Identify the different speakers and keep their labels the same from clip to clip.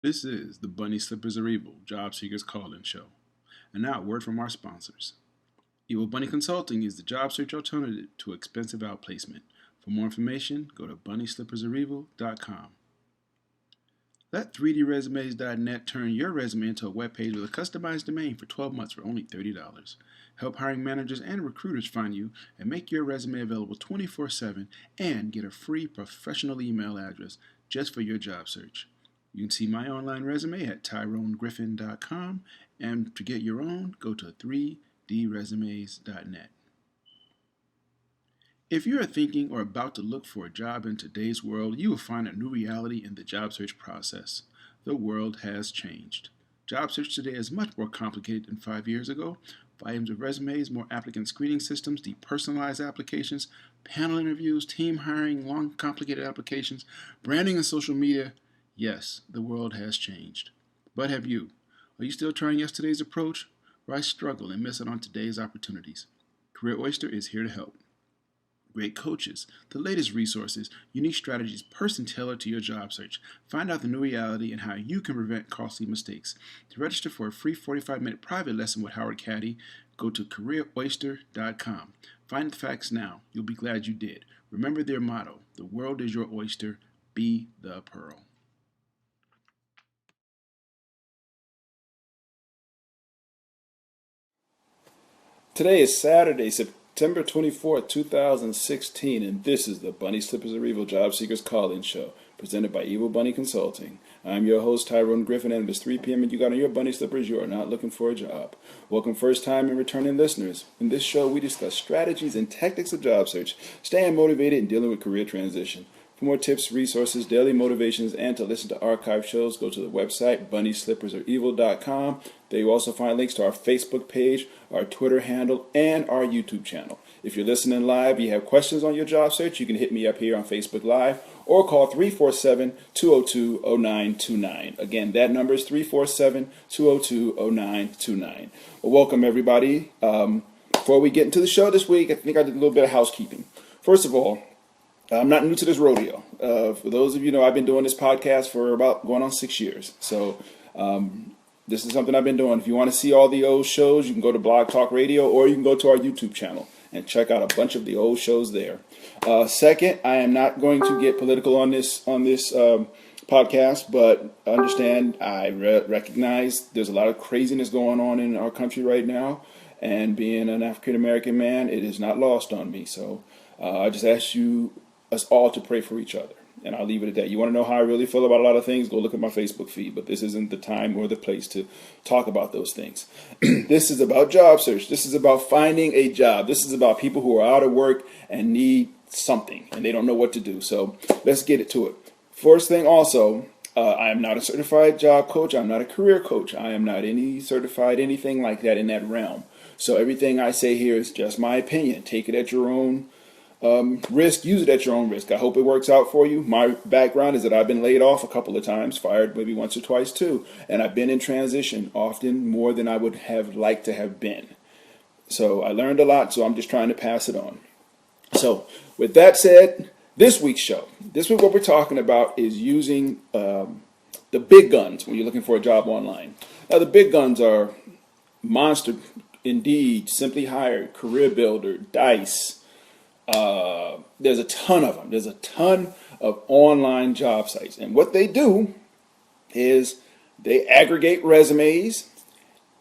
Speaker 1: This is the Bunny Slippers Are Evil Job Seekers Call-In Show. And now, a word from our sponsors. Evil Bunny Consulting is the job search alternative to expensive outplacement. For more information, go to bunnyslippersareevil.com. Let 3dresumes.net turn your resume into a web page with a customized domain for 12 months for only $30. Help hiring managers and recruiters find you and make your resume available 24/7 and get a free professional email address just for your job search. You can see my online resume at tyronegriffin.com, and to get your own, go to 3dresumes.net. If you are thinking or about to look for a job in today's world, you will find a new reality in the job search process. The world has changed. Job search today is much more complicated than 5 years ago. Volumes of resumes, more applicant screening systems, depersonalized applications, panel interviews, team hiring, long, complicated applications, branding and social media. Yes, the world has changed. But have you? Are you still trying yesterday's approach? Why struggle and miss out on today's opportunities? Career Oyster is here to help. Great coaches, the latest resources, unique strategies, person tailored to your job search. Find out the new reality and how you can prevent costly mistakes. To register for a free 45-minute private lesson with Howard Caddy, go to careeroyster.com. Find the facts now. You'll be glad you did. Remember their motto, the world is your oyster, be the pearl.
Speaker 2: Today is Saturday, September 24th, 2016, and this is the Bunny Slippers Are Evil Job Seekers Call-In Show, presented by Evil Bunny Consulting. I'm your host, Tyrone Griffin, and if it's 3 p.m. and you got on your bunny slippers, you are not looking for a job. Welcome first-time and returning listeners. In this show, we discuss strategies and tactics of job search, staying motivated, and dealing with career transition. For more tips, resources, daily motivations, and to listen to archive shows, go to the website, bunnyslippersareevil.com. There you also find links to our Facebook page, our Twitter handle, and our YouTube channel. If you're listening live, you have questions on your job search, you can hit me up here on Facebook Live or call 347-202-0929. Again, that number is 347-202-0929. Well, welcome, everybody. Before we get into the show this week, I think I did a little bit of housekeeping. First of all, I'm not new to this rodeo. For those of you who know, I've been doing this podcast for about going on 6 years. So this is something I've been doing. If you want to see all the old shows, you can go to Blog Talk Radio or you can go to our YouTube channel and check out a bunch of the old shows there. Second, I am not going to get political on this podcast, but understand I recognize there's a lot of craziness going on in our country right now. And being an African American man, it is not lost on me. So I just ask us all to pray for each other. And I'll leave it at that. You want to know how I really feel about a lot of things? Go look at my Facebook feed. But this isn't the time or the place to talk about those things. This is about job search. This is about finding a job. This is about people who are out of work and need something. And they don't know what to do. So let's get it to it. First thing also, I am not a certified job coach. I'm not a career coach. I am not any certified anything like that in that realm. So everything I say here is just my opinion. Take it at your own risk, use it at your own risk. I hope it works out for you. My background is that I've been laid off a couple of times, fired maybe once or twice too, and I've been in transition often more than I would have liked to have been. So I learned a lot, so I'm just trying to pass it on. So with that said, this week's show, this week what we're talking about is using the big guns when you're looking for a job online. Now the big guns are Monster, Indeed, Simply Hired, Career Builder, Dice. There's a ton of them. There's a ton of online job sites. And what they do is they aggregate resumes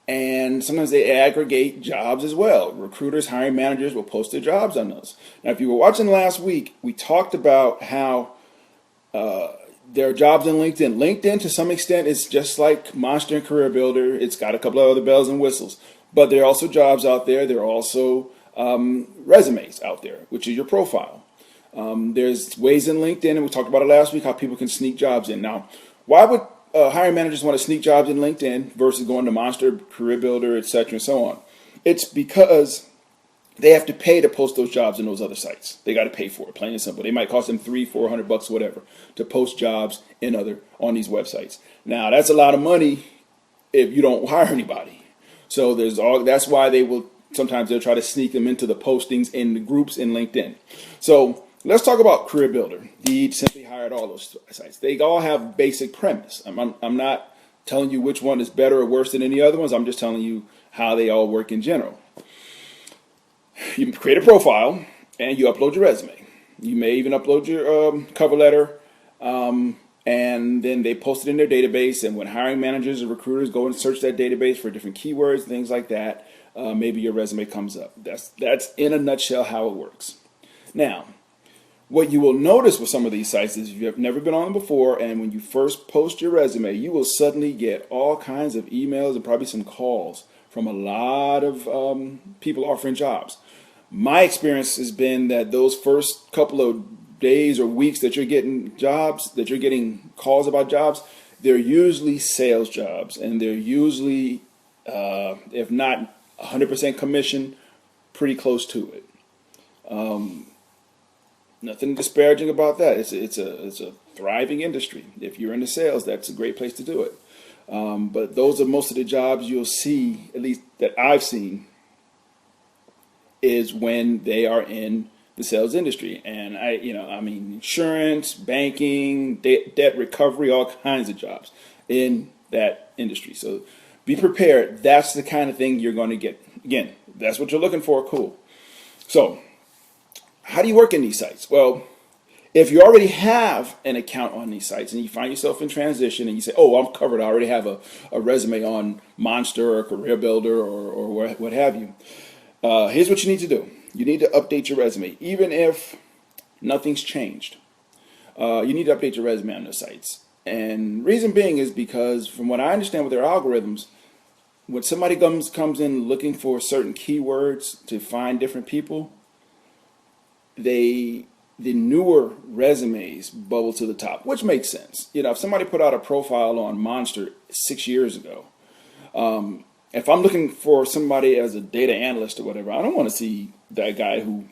Speaker 2: and sometimes they aggregate jobs as well. Recruiters, hiring managers will post their jobs on those. Now, if you were watching last week, we talked about how there are jobs on LinkedIn. LinkedIn, to some extent, is just like Monster and Career Builder. It's got a couple of other bells and whistles. But there are also jobs out there. There are also resumes out there, which is your profile. There's ways in LinkedIn, and we talked about it last week, how people can sneak jobs in. Now, why would hiring managers want to sneak jobs in LinkedIn versus going to Monster, Career Builder, etc., and so on? It's because they have to pay to post those jobs in those other sites. They got to pay for it, plain and simple. They might cost them $300-400, whatever, to post jobs on these websites. Now, that's a lot of money if you don't hire anybody. So that's why sometimes they'll try to sneak them into the postings in the groups in LinkedIn. So let's talk about Career Builder, Indeed, Simply Hired, all those sites. They all have basic premise. I'm not telling you which one is better or worse than any other ones. I'm just telling you how they all work in general. You create a profile and you upload your resume. You may even upload your cover letter, and then they post it in their database. And when hiring managers or recruiters go and search that database for different keywords, things like that, maybe your resume comes up. That's in a nutshell how it works. Now, what you will notice with some of these sites is if you have never been on them before, and when you first post your resume, you will suddenly get all kinds of emails and probably some calls from a lot of people offering jobs. My experience has been that those first couple of days or weeks that you're getting jobs, that you're getting calls about jobs, they're usually sales jobs, and they're usually, if not 100% commission, pretty close to it. Nothing disparaging about that. It's a thriving industry. If you're into sales, that's a great place to do it. But those are most of the jobs you'll see, at least that I've seen, is when they are in the sales industry. And I mean, insurance, banking, debt recovery, all kinds of jobs in that industry. So be prepared. That's the kind of thing you're going to get. Again, that's what you're looking for. Cool. So how do you work in these sites? Well, if you already have an account on these sites and you find yourself in transition and you say, oh, I'm covered, I already have a resume on Monster or Career Builder or what have you, here's what you need to do. You need to update your resume, even if nothing's changed. You need to update your resume on those sites. And reason being is because from what I understand with their algorithms, when somebody comes in looking for certain keywords to find different people, the newer resumes bubble to the top, which makes sense. If somebody put out a profile on Monster 6 years ago, if I'm looking for somebody as a data analyst or whatever, I don't want to see that guy or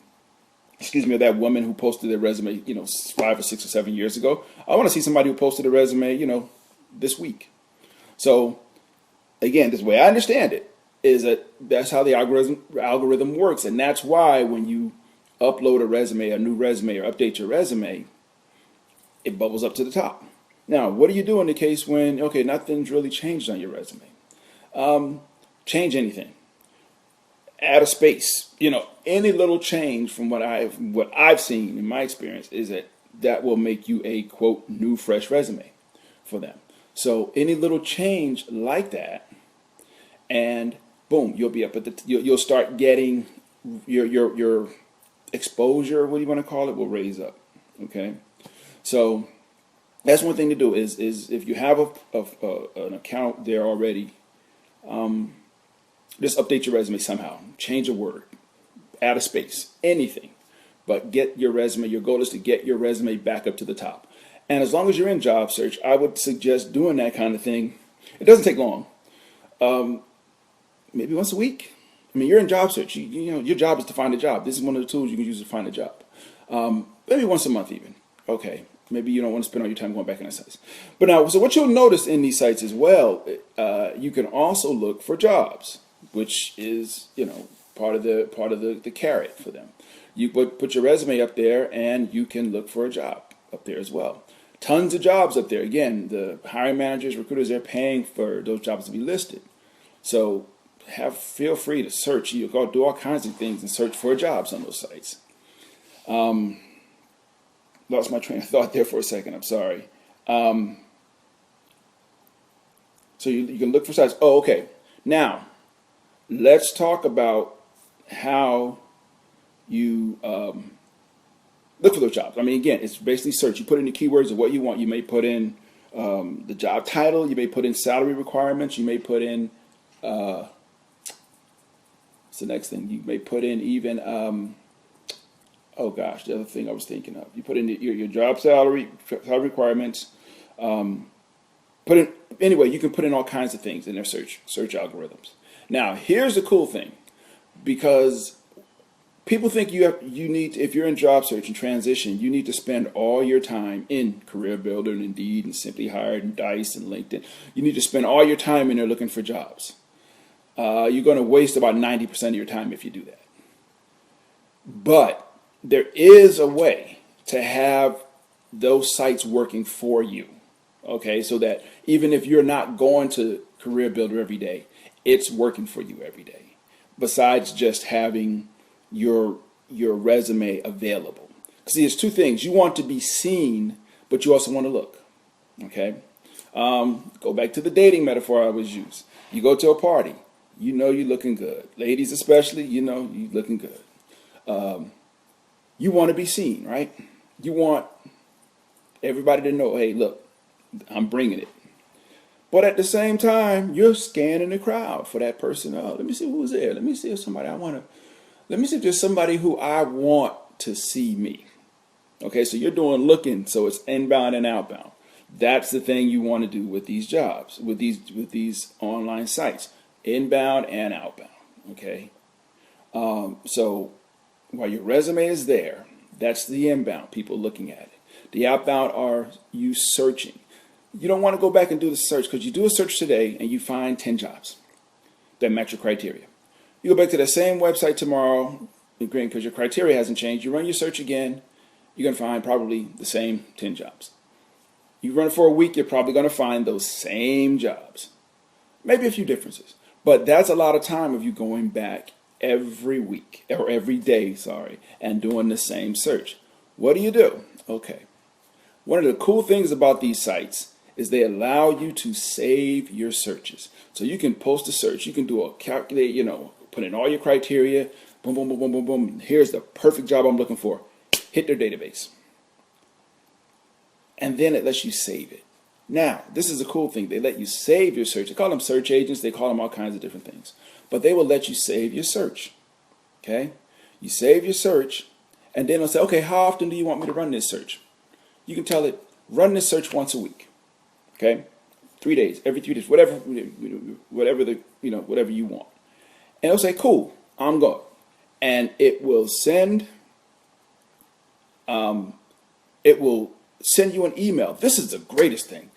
Speaker 2: that woman who posted their resume, 5 or 6 or 7 years ago. I want to see somebody who posted a resume, this week. So again, this way I understand it is that's how the algorithm works. And that's why when you upload a new resume, or update your resume, it bubbles up to the top. Now, what do you do in the case when, okay, nothing's really changed on your resume? Change anything. Add a space. Any little change from what I've seen in my experience is that will make you a, quote, new, fresh resume for them. So any little change like that, and boom, you'll be up at you'll start getting your exposure, what do you want to call it, will raise up. Okay, so that's one thing to do is if you have an account there already, just update your resume somehow. Change a word, add a space, anything, but get your resume. Your goal is to get your resume back up to the top. And as long as you're in job search, I would suggest doing that kind of thing. It doesn't take long. Maybe once a week. I mean, you're in job search. Your job is to find a job. This is one of the tools you can use to find a job. Maybe once a month even. Okay. Maybe you don't want to spend all your time going back in the sites. But now, so what you'll notice in these sites as well, you can also look for jobs, which is, part of the carrot for them. You put your resume up there and you can look for a job up there as well. Tons of jobs up there. Again, the hiring managers, recruiters, they're paying for those jobs to be listed. So feel free to search. You go do all kinds of things and search for jobs on those sites. Lost my train of thought there for a second. I'm sorry. So you can look for sites. Oh, okay. Now, let's talk about how you look for those jobs. I mean, again, it's basically search. You put in the keywords of what you want. You may put in the job title. You may put in salary requirements. You may put in, what's the next thing? You may put in even, oh gosh, the other thing I was thinking of. You put in your job salary requirements. Anyway, you can put in all kinds of things in their search algorithms. Now, here's the cool thing, because people think you need to, if you're in job search and transition, you need to spend all your time in Career Builder and Indeed and Simply Hired and Dice and LinkedIn. You need to spend all your time in there looking for jobs. You're going to waste about 90% of your time if you do that. But there is a way to have those sites working for you. Okay, so that even if you're not going to Career Builder every day, it's working for you every day. Besides just having your resume available. See, there's two things. You want to be seen, but you also want to look. Okay, go back to the dating metaphor I always use. You go to a party, you know you're looking good. Ladies especially, you know you're looking good. You want to be seen, right? You want everybody to know, hey, look, I'm bringing it. But at the same time, you're scanning the crowd for that person. Oh, let me see who's there. Let me see if let me see if there's somebody who I want to see me. Okay, so you're doing looking, so it's inbound and outbound. That's the thing you want to do with these jobs, with these online sites, inbound and outbound. Okay, so while your resume is there, that's the inbound, people looking at it. The outbound are you searching. You don't want to go back and do the search because you do a search today and you find 10 jobs that match your criteria. You go back to the same website tomorrow, because your criteria hasn't changed. You run your search again, you're going to find probably the same 10 jobs. You run it for a week, you're probably going to find those same jobs. Maybe a few differences. But that's a lot of time of you going back every week, or every day, and doing the same search. What do? Okay. One of the cool things about these sites is they allow you to save your searches. So you can post a search, you can do a calculate, put in all your criteria, boom, boom, boom, boom, boom, boom. Here's the perfect job I'm looking for. Hit their database. And then it lets you save it. Now, this is a cool thing. They let you save your search. They call them search agents. They call them all kinds of different things. But they will let you save your search. Okay? You save your search, and then it'll say, okay, how often do you want me to run this search? You can tell it, run this search once a week. Okay? 3 days, every 3 days, whatever you want. And it'll say, cool, I'm going. And it will send you an email. This is the greatest thing.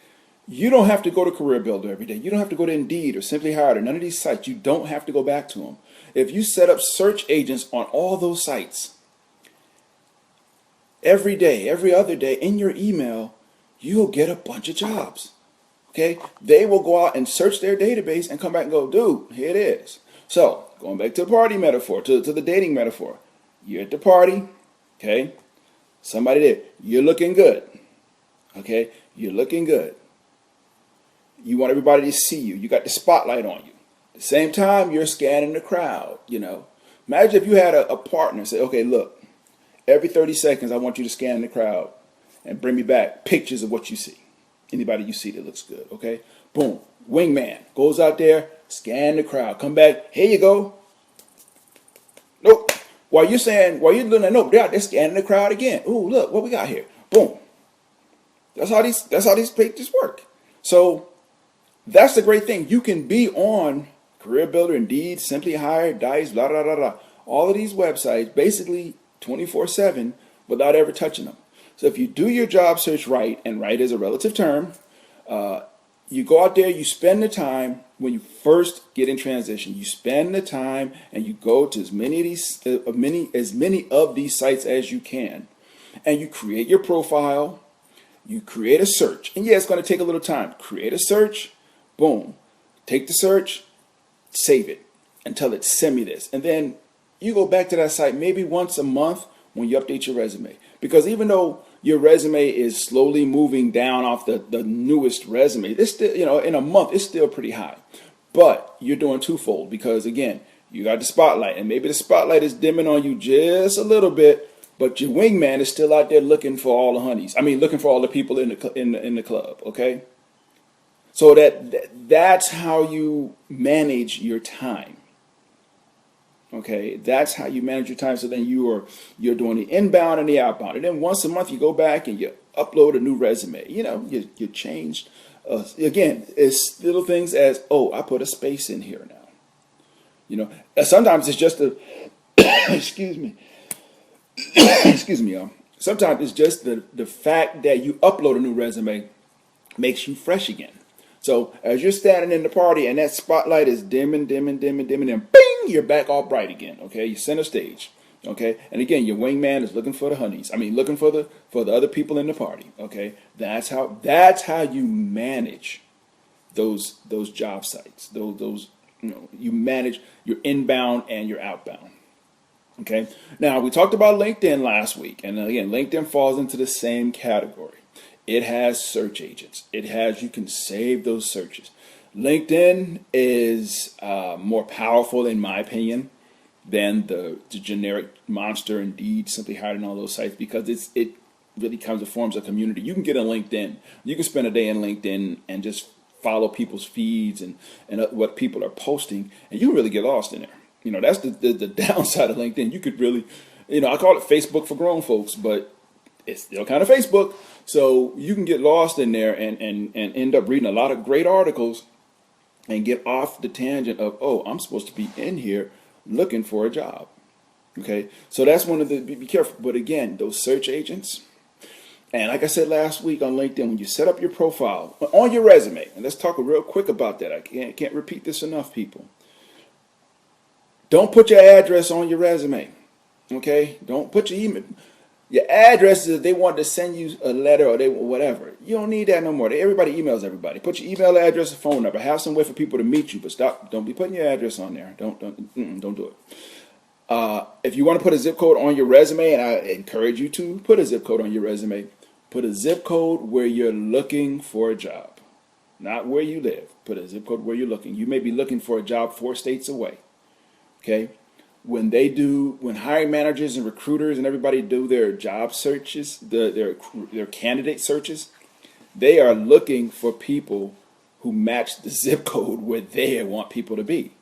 Speaker 2: You don't have to go to Career Builder every day. You don't have to go to Indeed or Simply Hired or none of these sites. You don't have to go back to them. If you set up search agents on all those sites, every day, every other day in your email, you'll get a bunch of jobs. Okay? They will go out and search their database and come back and go, dude, here it is. So, going back to the party metaphor, to the dating metaphor. You're at the party, okay? Somebody there. You're looking good. Okay? You're looking good. You want everybody to see you. You got the spotlight on you. At the same time, you're scanning the crowd, Imagine if you had a partner say, okay, look, every 30 seconds, I want you to scan the crowd and bring me back pictures of what you see. Anybody you see that looks good, okay? Boom. Wingman goes out there, scan the crowd. Come back. Here you go. Nope. While you're doing that, nope, they're scanning the crowd again. Ooh, look what we got here. Boom. That's how these pages work. So that's the great thing. You can be on Career Builder, Indeed, Simply Hired, Dice, blah, blah, blah, blah. All of these websites, basically 24/7, without ever touching them. So if you do your job search right, and right is a relative term, you go out there, you spend the time when you first get in transition. You spend the time and you go to as many of these sites as you can, and you create your profile. You create a search, and yeah, it's going to take a little time. Create a search, boom. Take the search, save it, and tell it send me this, and then you go back to that site maybe once a month when you update your resume. Because even though your resume is slowly moving down off the newest resume, it's still, in a month, it's still pretty high. But you're doing twofold because, again, you got the spotlight, and maybe the spotlight is dimming on you just a little bit, but your wingman is still out there looking for all the honeys. Looking for all the people in the club, okay? So that's how you manage your time. Okay, that's how you manage your time. So then you're doing the inbound and the outbound, and then once a month you go back and you upload a new resume. You changed. Again, it's little things as, oh, I put a space in here now. Sometimes it's just a excuse me, excuse me, y'all. Sometimes it's just the fact that you upload a new resume makes you fresh again. So as you're standing in the party and that spotlight is dimming, and bing, you're back all bright again. Okay, you center stage. Okay, and again, your wingman is looking for the honeys. I mean, looking for the other people in the party. Okay, that's how you manage those job sites. Those you manage your inbound and your outbound. Okay, now we talked about LinkedIn last week, and again, LinkedIn falls into the same category. It has search agents. You can save those searches. LinkedIn is more powerful, in my opinion, than the generic Monster, Indeed, Simply Hired, and all those sites, because it really comes to forms of community. You can get on LinkedIn. You can spend a day in LinkedIn and just follow people's feeds and what people are posting, and you really get lost in there. That's the downside of LinkedIn. You could really, I call it Facebook for grown folks, but it's still kind of Facebook. So you can get lost in there and end up reading a lot of great articles and get off the tangent of, oh, I'm supposed to be in here looking for a job. Okay, so that's one of the, be careful. But again, those search agents, and like I said last week on LinkedIn, when you set up your profile on your resume, and let's talk real quick about that. I can't repeat this enough, people. Don't put your address on your resume. Okay, don't put your email. Your address is if they want to send you a letter or whatever. You don't need that no more. Everybody emails everybody. Put your email address and phone number. Have some way for people to meet you, but stop. Don't be putting your address on there. Don't do it. If you want to put a zip code on your resume, and I encourage you to put a zip code on your resume, put a zip code where you're looking for a job, not where you live. Put a zip code where you're looking. You may be looking for a job 4 states away. Okay. When hiring managers and recruiters and everybody do their job searches, their candidate searches, they are looking for people who match the zip code where they want people to be.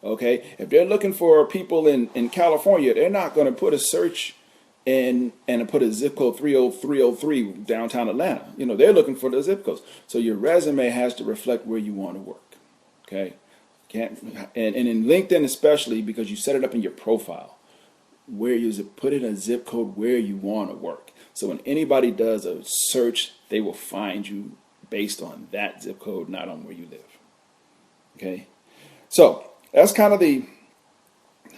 Speaker 2: Okay, if they're looking for people in California, they're not going to put a search in and put a zip code 30303 downtown Atlanta. They're looking for the zip codes. So your resume has to reflect where you want to work. Okay. And in LinkedIn especially, because you set it up in your profile, where you put in a zip code where you want to work. So when anybody does a search, they will find you based on that zip code, not on where you live. Okay, so that's kind of the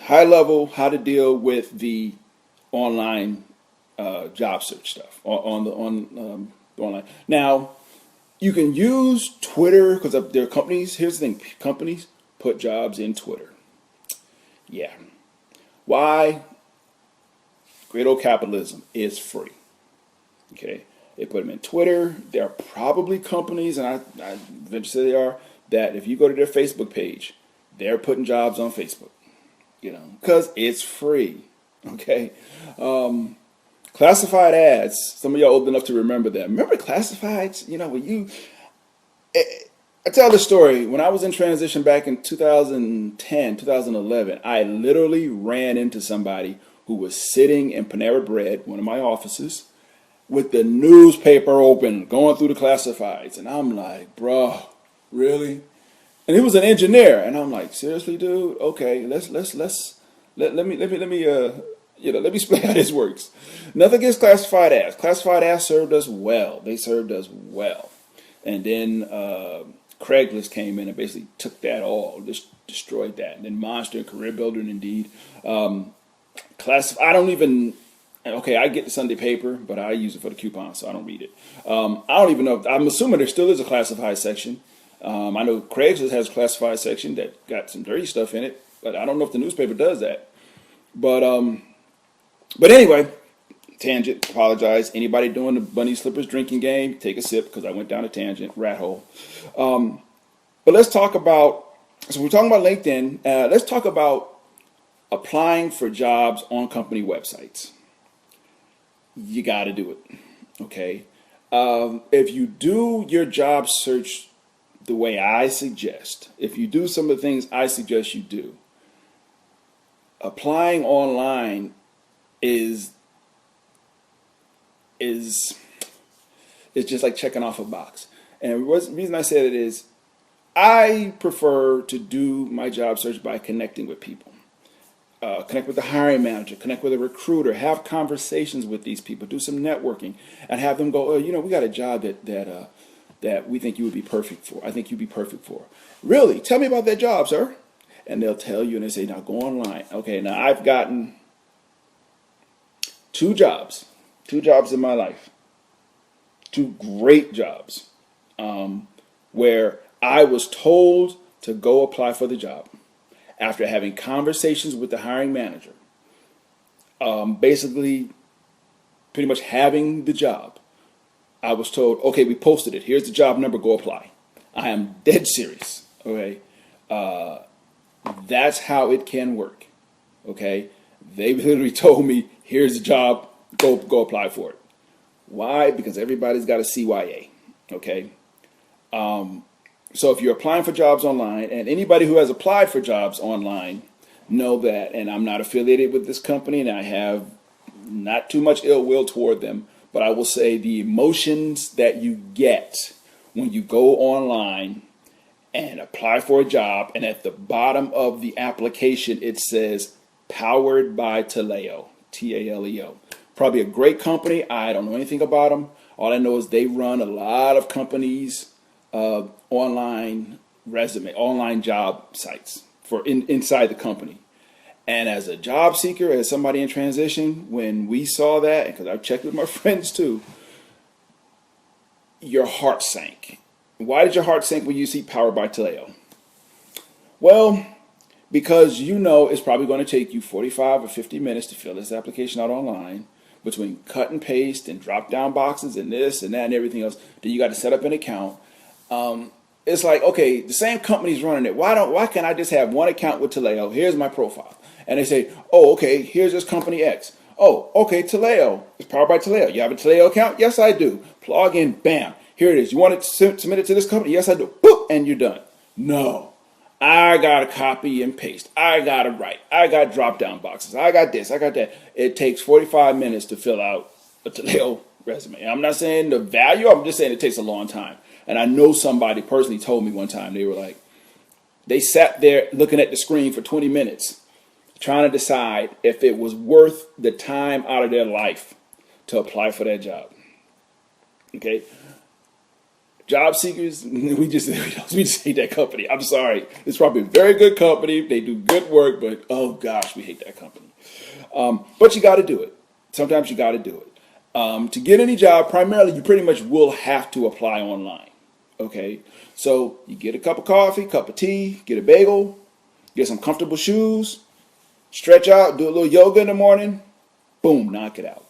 Speaker 2: high level how to deal with the online job search stuff on the online. Now you can use Twitter because there are companies. Here's the thing: companies put jobs in Twitter. Yeah. Why? Great old capitalism is free. Okay. They put them in Twitter. There are probably companies, and I venture to say they are, that if you go to their Facebook page, they're putting jobs on Facebook. Because it's free. Okay. Classified ads. Some of y'all old enough to remember that. Remember classifieds? When you... I tell this story. When I was in transition back in 2010, 2011, I literally ran into somebody who was sitting in Panera Bread, one of my offices, with the newspaper open, going through the classifieds. And I'm like, bruh, really? And he was an engineer. And I'm like, seriously, dude? Okay, let me explain how this works. Nothing against classified ads. Classified ads served us well. They served us well. And then Craigslist came in and basically took that all, just destroyed that. And then Monster and Career Builder and Indeed. I get the Sunday paper, but I use it for the coupon, so I don't read it. I don't even know. I'm assuming there still is a classified section. I know Craigslist has a classified section that got some dirty stuff in it, but I don't know if the newspaper does that. But anyway, tangent, apologize. Anybody doing the bunny slippers drinking game, take a sip because I went down a tangent, rat hole. But let's talk about, so we're talking about LinkedIn. Let's talk about applying for jobs on company websites. You got to do it. Okay. If you do your job search the way I suggest, if you do some of the things I suggest you do, applying online is just like checking off a box. And the reason I say that is I prefer to do my job search by connecting with people. Connect with the hiring manager, connect with a recruiter, have conversations with these people, do some networking, and have them go, we got a job that we think you would be perfect for. I think you'd be perfect for. Really? Tell me about that job, sir. And they'll tell you, and they say, now go online. Okay, now I've gotten two jobs, in my life, two great jobs, where I was told to go apply for the job after having conversations with the hiring manager. Basically, pretty much having the job. I was told, okay, we posted it. Here's the job number. Go apply. I am dead serious. Okay, that's how it can work. Okay, they literally told me, here's the job. Go apply for it. Why? Because everybody's got a CYA. Okay. So if you're applying for jobs online, and anybody who has applied for jobs online know that, and I'm not affiliated with this company, and I have not too much ill will toward them, but I will say the emotions that you get when you go online and apply for a job, and at the bottom of the application it says powered by Taleo, Taleo. Probably a great company. I don't know anything about them. All I know is they run a lot of companies' online job sites for inside the company. And as a job seeker, as somebody in transition, when we saw that, because I've checked with my friends too, your heart sank. Why did your heart sink when you see Powered by Taleo? Well, because you know it's probably going to take you 45 or 50 minutes to fill this application out online, between cut and paste and drop down boxes and this and that and everything else. Then you got to set up an account. It's like, okay, the same company's running it. Why can't I just have one account with Taleo? Here's my profile. And they say, oh, okay, here's this company X. Oh, okay, Taleo. It's Powered by Taleo. You have a Taleo account? Yes, I do. Plug in, bam. Here it is. You want it submit it to this company? Yes, I do. Boop, and you're done. No. I got to copy and paste. I got to write. I got drop down boxes. I got this. I got that. It takes 45 minutes to fill out a Taleo resume. And I'm not saying the value. I'm just saying it takes a long time. And I know somebody personally told me one time, they were like, they sat there looking at the screen for 20 minutes trying to decide if it was worth the time out of their life to apply for that job. Okay. Job seekers, we just hate that company. I'm sorry. It's probably a very good company. They do good work, but oh gosh, we hate that company. But you got to do it. Sometimes you got to do it. To get any job, primarily, you pretty much will have to apply online. Okay. So you get a cup of coffee, cup of tea, get a bagel, get some comfortable shoes, stretch out, do a little yoga in the morning, boom, knock it out.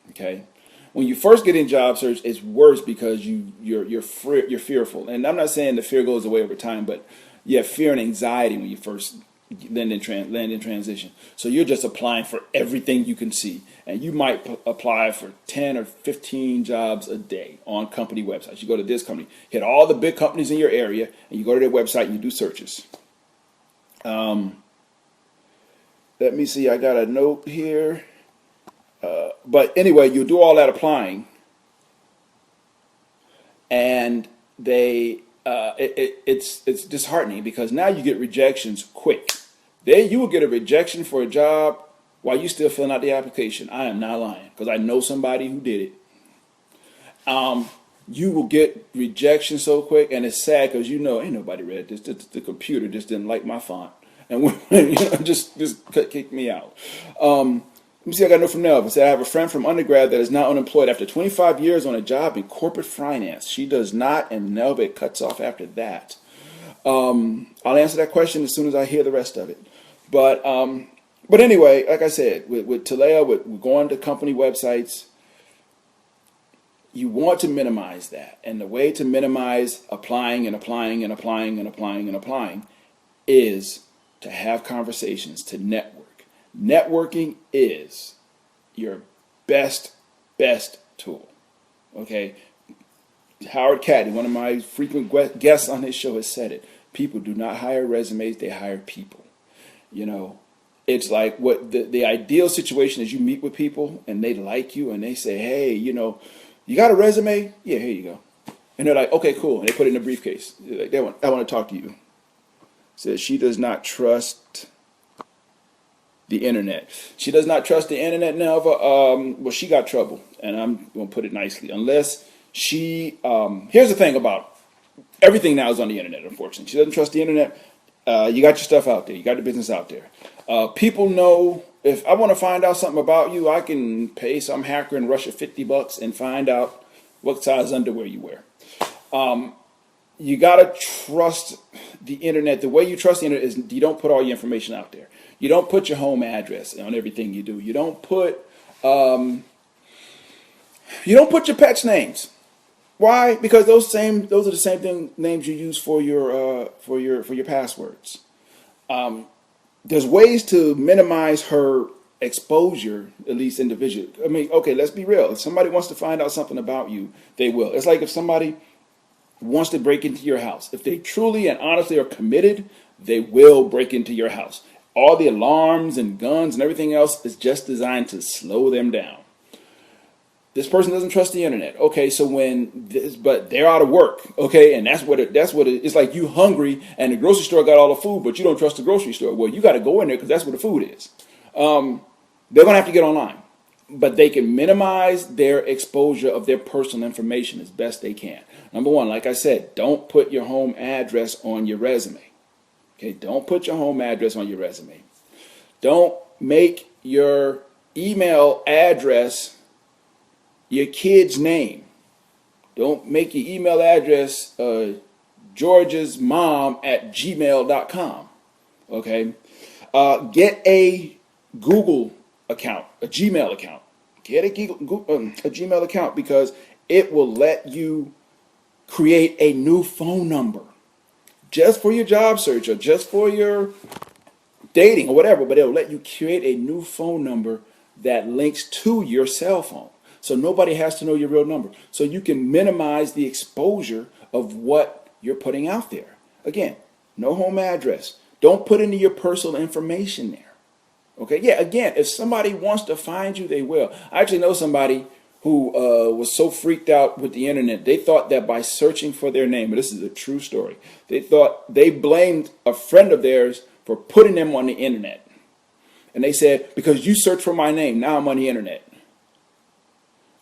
Speaker 2: Okay. When you first get in job search, it's worse because you're fearful. And I'm not saying the fear goes away over time, but you have fear and anxiety when you first land in transition. So you're just applying for everything you can see. And you might apply for 10 or 15 jobs a day on company websites. You go to this company, hit all the big companies in your area, and you go to their website and you do searches. Let me see, I got a note here. But anyway, you do all that applying, and it's disheartening because now you get rejections quick. You will get a rejection for a job while you still filling out the application. I am not lying because I know somebody who did it. You will get rejection so quick, and it's sad because ain't nobody read this. The computer just didn't like my font, and just kicked me out. Let me see, I got a note from Nelva. It said, I have a friend from undergrad that is now unemployed after 25 years on a job in corporate finance. She does not, and Nelva, it cuts off after that. I'll answer that question as soon as I hear the rest of it. But anyway, like I said, with Taleo, with going to company websites, you want to minimize that. And the way to minimize applying is to have conversations, to network. Networking is your best tool. Okay. Howard Caddy, one of my frequent guests on his show, has said it. People do not hire resumes, they hire people. It's like what the ideal situation is you meet with people and they like you and they say, hey, you got a resume? Yeah, here you go. And they're like, okay, cool. And they put it in a briefcase. Like, I want to talk to you. Says she does not trust the internet. She does not trust the internet, Nelva. Well, she got trouble, and I'm going to put it nicely. Unless she, here's the thing about everything now is on the internet, unfortunately. She doesn't trust the internet. You got your stuff out there. You got the business out there. People know if I want to find out something about you, I can pay some hacker in Russia $50 and find out what size underwear you wear. You got to trust the internet. The way you trust the internet is you don't put all your information out there. You don't put your home address on everything you do. You don't put your pets' names. Why? Because those are the same names you use for your passwords. There's ways to minimize her exposure, at least individually. I mean, okay, let's be real. If somebody wants to find out something about you, they will. It's like if somebody wants to break into your house. If they truly and honestly are committed, they will break into your house. All the alarms and guns and everything else is just designed to slow them down. This person doesn't trust the internet. Okay, so but they're out of work. Okay, and that's what it's like. You hungry and the grocery store got all the food, but you don't trust the grocery store. Well, you got to go in there because that's where the food is. They're gonna have to get online, but they can minimize their exposure of their personal information as best they can. Number one, like I said, don't put your home address on your resume. Okay, don't put your home address on your resume. Don't make your email address your kid's name. Don't make your email address George's mom at gmail.com. Okay, get a Google account, a Gmail account. Get a Gmail account because it will let you create a new phone number just for your job search or just for your dating or whatever, but it'll let you create a new phone number that links to your cell phone. So nobody has to know your real number. So you can minimize the exposure of what you're putting out there. Again, no home address. Don't put any of your personal information there. Okay, yeah, again, if somebody wants to find you, they will. I actually know somebody who was so freaked out with the internet, they thought that by searching for their name, and this is a true story, they blamed a friend of theirs for putting them on the internet. And they said, because you searched for my name, now I'm on the internet.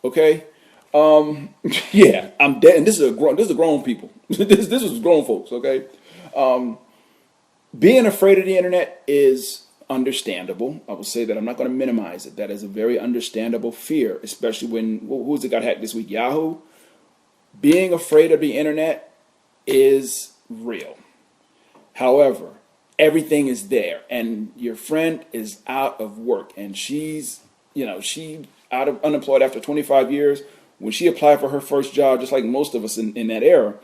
Speaker 2: Okay? Yeah, I'm dead. And this is grown people. this is grown folks, okay? Being afraid of the internet is understandable. I will say that. I'm not going to minimize it. That is a very understandable fear, especially when, who's it got hacked this week? Yahoo? Being afraid of the internet is real. However, everything is there, and your friend is out of work, and she's out of unemployed after 25 years. When she applied for her first job, just like most of us in that era,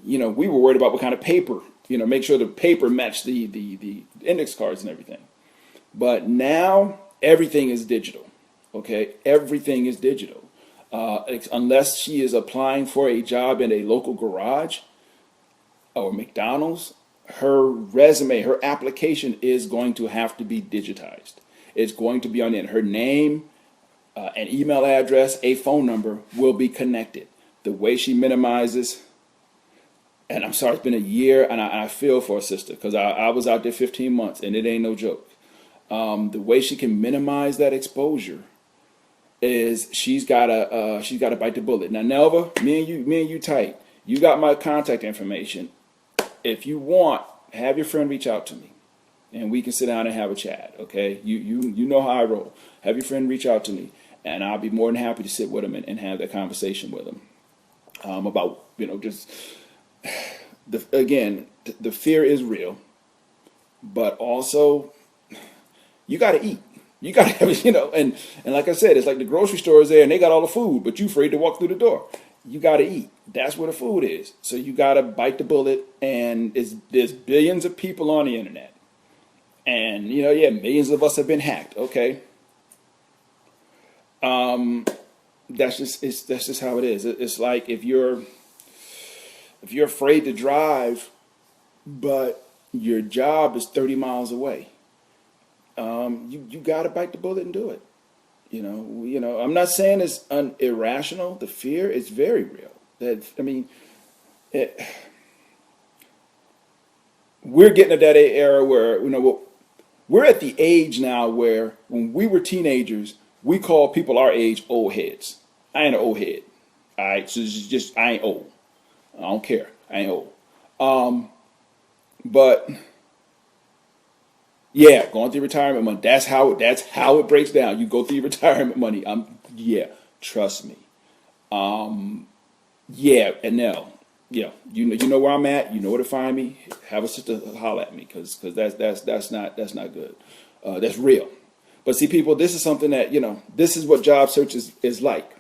Speaker 2: we were worried about what kind of paper, make sure the paper matched the index cards and everything. But now everything is digital. Okay, everything is digital. Unless she is applying for a job in a local garage or McDonald's, her resume, her application is going to have to be digitized. It's going to be on the end. Her name, an email address, a phone number will be connected. The way she minimizes, and I'm sorry, it's been a year, and I feel for her sister because I was out there 15 months, and it ain't no joke. The way she can minimize that exposure is she's got to bite the bullet. Now, Nelva, me and you tight. You got my contact information. If you want, have your friend reach out to me, and we can sit down and have a chat. Okay, you know how I roll. Have your friend reach out to me, and I'll be more than happy to sit with him and have that conversation with him about just the fear is real, but also you got to eat. You got to have and like I said, it's like the grocery store is there and they got all the food, but you afraid to walk through the door. You got to eat. That's where the food is. So you got to bite the bullet. And there's billions of people on the internet. And, millions of us have been hacked. Okay. That's just how it is. It's like if you're afraid to drive, but your job is 30 miles away, you got to bite the bullet and do it. I'm not saying it's irrational. The fear is very real. We're getting at that era where we're at the age now where when we were teenagers, we call people our age old heads. I ain't an old head. All right, so it's just I ain't old. I don't care. I ain't old. But Yeah, going through retirement money. That's how it breaks down. You go through your retirement money. Yeah, trust me. Yeah, and now, yeah, you know where I'm at. You know where to find me. Have a sister holler at me because that's not good. That's real. But see, people, this is something that this is what job search is like.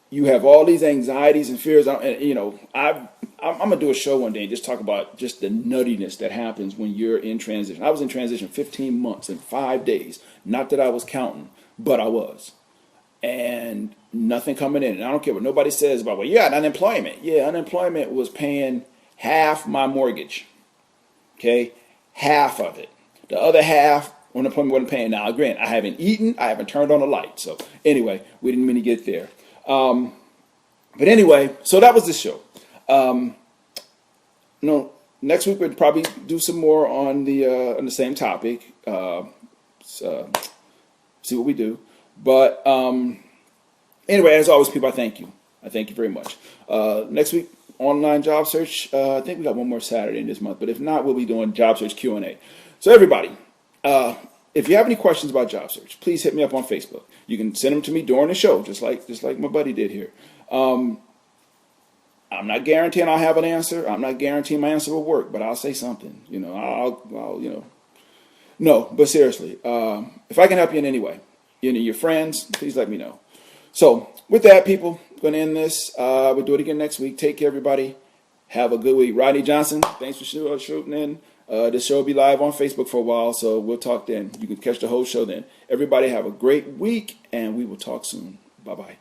Speaker 2: You have all these anxieties and fears. I'm gonna do a show one day and just talk about just the nuttiness that happens when you're in transition. I was in transition 15 months and 5 days. Not that I was counting, but I was. And nothing coming in. And I don't care what nobody says about, well, you got unemployment. Yeah, unemployment was paying half my mortgage. Okay, half of it. The other half, unemployment wasn't paying. Now, granted, I haven't eaten, I haven't turned on the light. So anyway, we didn't mean to get there. But anyway, so that was the show. Next week we'll probably do some more on the same topic. See what we do. But anyway, as always, people, I thank you. I thank you very much. Next week, online job search. I think we got one more Saturday in this month, but if not, we'll be doing job search Q&A. So everybody, if you have any questions about job search, please hit me up on Facebook. You can send them to me during the show, just like my buddy did here. I'm not guaranteeing I'll have an answer. I'm not guaranteeing my answer will work, but I'll say something. No, but seriously, if I can help you in any way, your friends, please let me know. So with that, people, I'm going to end this. We'll do it again next week. Take care, everybody. Have a good week. Rodney Johnson, thanks for shooting in. This show will be live on Facebook for a while, so we'll talk then. You can catch the whole show then. Everybody have a great week, and we will talk soon. Bye-bye.